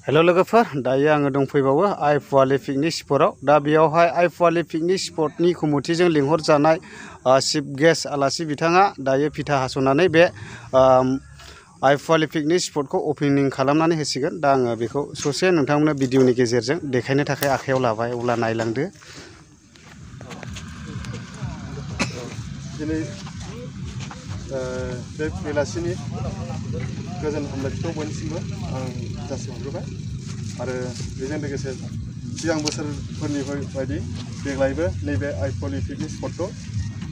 hello लोगोफोर दायो आङो दंफैबावो आइफवालि पिकनिक स्पटआव दा बेयावहाय आइफवालि पिकनिक स्पटनि कमिटिजों लिंहर जानाय चिफ गेस्ट आलासि बिथाङा दायो फिथा हास'नानै बे आइफवालि पिकनिक स्पटखौ ओपनिं खालामनानै होसिगोन दा आङो बेखौ ससे नोंथांमोननो भिडिअनि गेजेरजों देखायनो थाखाय आखायाव लाबाय अब्ला नायलांदो दिनै बे बेलासिनि गोजोन हामलायथिखौ बयनिसिमबो आं जासिहरग्रोबाय आरो बेजों लोगोसे सिगां बोसोरफोरनि बायदि देग्लायबो नैबे आइफवालि पिकनिक स्पटखौ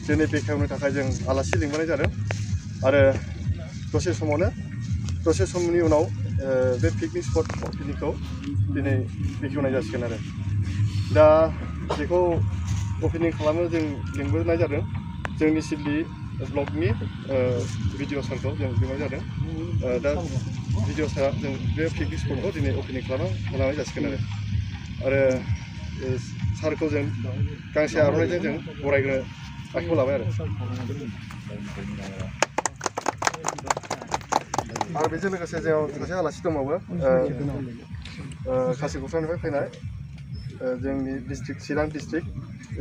दिनै बेखेवनो थाखाय जों आलासि लिंबोनाय जादों आरो दसे समनि उनाव बे पिकनिक स्पट ओपनिंखौ दिनै बेखेवनाय जासिगोन आरो दा बेखौ ओपनिं खालामनो जों लिंबोनाय जादों जोंनि सिडली ब्लगनि भिडिअ सारखौ जों लिंनाय जादों दा भिडिअ सारा जों बे पिकनिक स्पटखौ दिनै ओपनिं खालामनाय जासिगोन आरो सारखौ जों गांसे आर'नाइजों जों बरायनो आखायाव लाबाय आरो बेजों लोगोसे जोंनाव सासे आलासि दंबावो खासिख'त्रानिफ्राय फैनाय जोंनि डिस्ट्रिक्ट चिरां डिस्ट्रिक्ट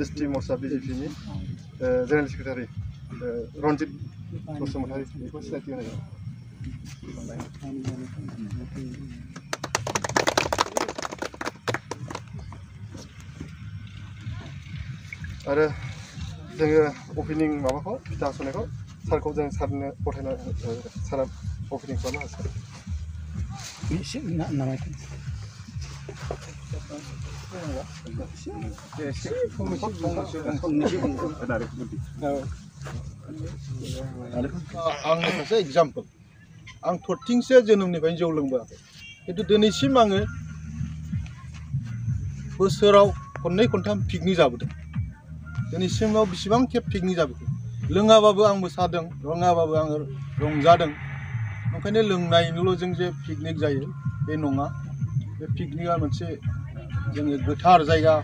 एसटि मर्चा बिजेपिनि जेनेरेल सेक्रेटारि रन्जित बसुमतारी बेखौ सिनायथि होनाय जाबाय आरो जोङो ओपनिं माबाखौ फिथा हास'नायखौ सारखौ जों सारनो गथायना सारा ओपनिं खालामनो हासिगोन आंनि सासे एग्जाम्पल आं 13 जोनोमनिफ्रायनो जौ लोंबोआखै खिन्थु दिनैसिम आङो बोसोराव खननै खनथाम पिकनिक जाबोदों दिनैसिमाव बेसेबां खेब पिकनिक जाबोखो लोङाबाबो आं मोसादों रोङाबाबो आङो रंजादों ओंखायनो लोंनायनिल' जों जे पिकनिक जायो बे नङा बे पिकनिकआ मोनसे जोङो गोथार जायगा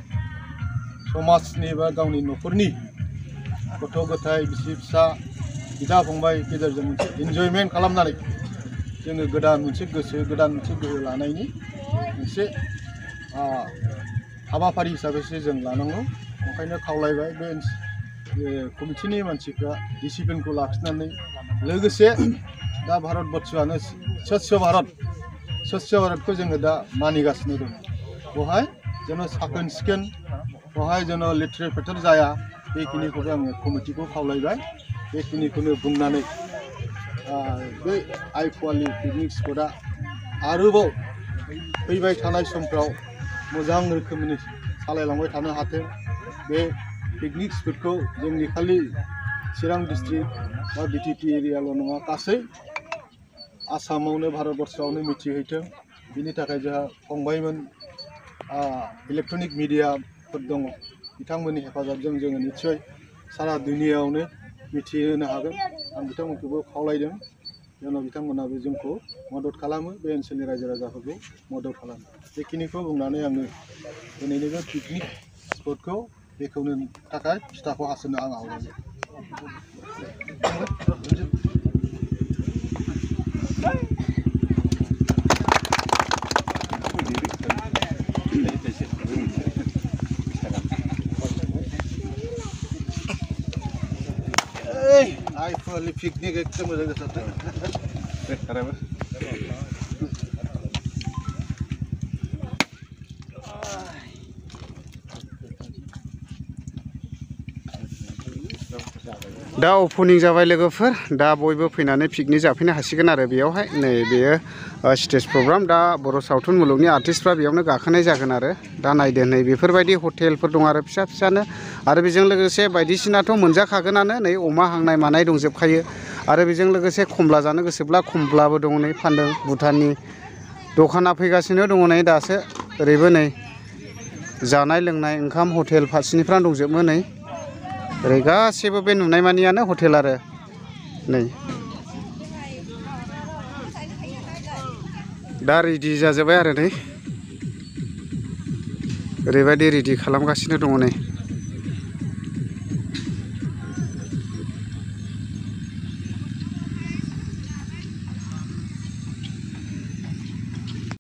समाजनि बा गावनि न'खरनि गथ' गथाय बिसि फिसा बिदा फंबाय गेजेरजों मोनसे इन्जयमेन्ट खालामनानै जोङो गोदान मोनसे गोसो गोदान मोनसे गोहो लानायनि मोनसे हाबाफारि हिसाबैसो जों लानांगौ ओंखायनो खावलायबाय बे कमिटिनि मानसिफ्रा डिसिप्लिनखौ लाखिनानै लोगोसे दा भारतबर्षआनो स्वच्छ भारतखौ जोङो दा मानिगासिनो दं बेवहाय जेन' साखोन सिखोन बेवहाय जेन' लेथ्रे फेथेर जाया बेखिनिखौबो आङो कमिटिखौ खावलायबाय बेखिनिखौनो बुंनानै बे आइफवालि पिकनिक स्पटआ आरोबाव फैबाय थानाय समफ्राव मोजां रोखोमनि सालायलांबाय थानो हाथों बे पिकनिक स्पटखौ जोंनि खालि चिरां डिस्ट्रिक्ट बा बिटिपि एरियाल' नङा गासै आसामावनो भारतबर्षआवनो मिथिहैथों बिनि थाखाय जोंहा फंबायमोन इलेक्ट्रनिक मिडियाफोर दङ बिथांमोननि हेफाजाबजों जोङो निस्सय सारा दुनियायावनो मिथिहोनो हागोन आं बिथांमोनखौबो खावलायदों जेन' बिथांमोनाबो जोंखौ मदद खालामो बे ओनसोलनि रायजो राजाफोरखौ मदद खालामो बेखिनिखौ बुंनानै आङो दिनैनि बे पिकनिक स्पटखौ बेखेवनो थाखाय फिथाखौ हास'नो आं आवगायो आइफवालि पिकनिक एकदम मोजां जाथारदों दा ओपनिं जाबाय लोगोफोर दा बयबो फैनानै पिकनिक जाफैनो हासिगोन आरो बेयावहाय नै बेयो स्टेज प्रग्राम दा बर' सावथुन मुलुगनि आर्टिस्टफ्रा बेयावनो गाखोनाय जागोन आरो दा नायदो नै बेफोरबायदि हटेलफोर दं आरो फिसा फिसानो आरो बेजों लोगोसे बायदिसिनाथ' मोनजाखागोनानो नै अमा हांनाय मानाय दंजोबखायो आरो बेजों लोगोसे खमला जानो गोसोब्ला खमलाबो दङ नै फानदों भुटाननि दखाना फैगासिनो दङ नै दासो ओरैबो नै जानाय लोंनाय ओंखाम हटेल फारसेनिफ्राय दंजोबो नै ओरै गासैबो बे नुनाय मानियानो हटेल आरो नै दा रेडि जाजोब्बाय आरो नै ओरैबायदि रेडि खालामगासिनो दङ नै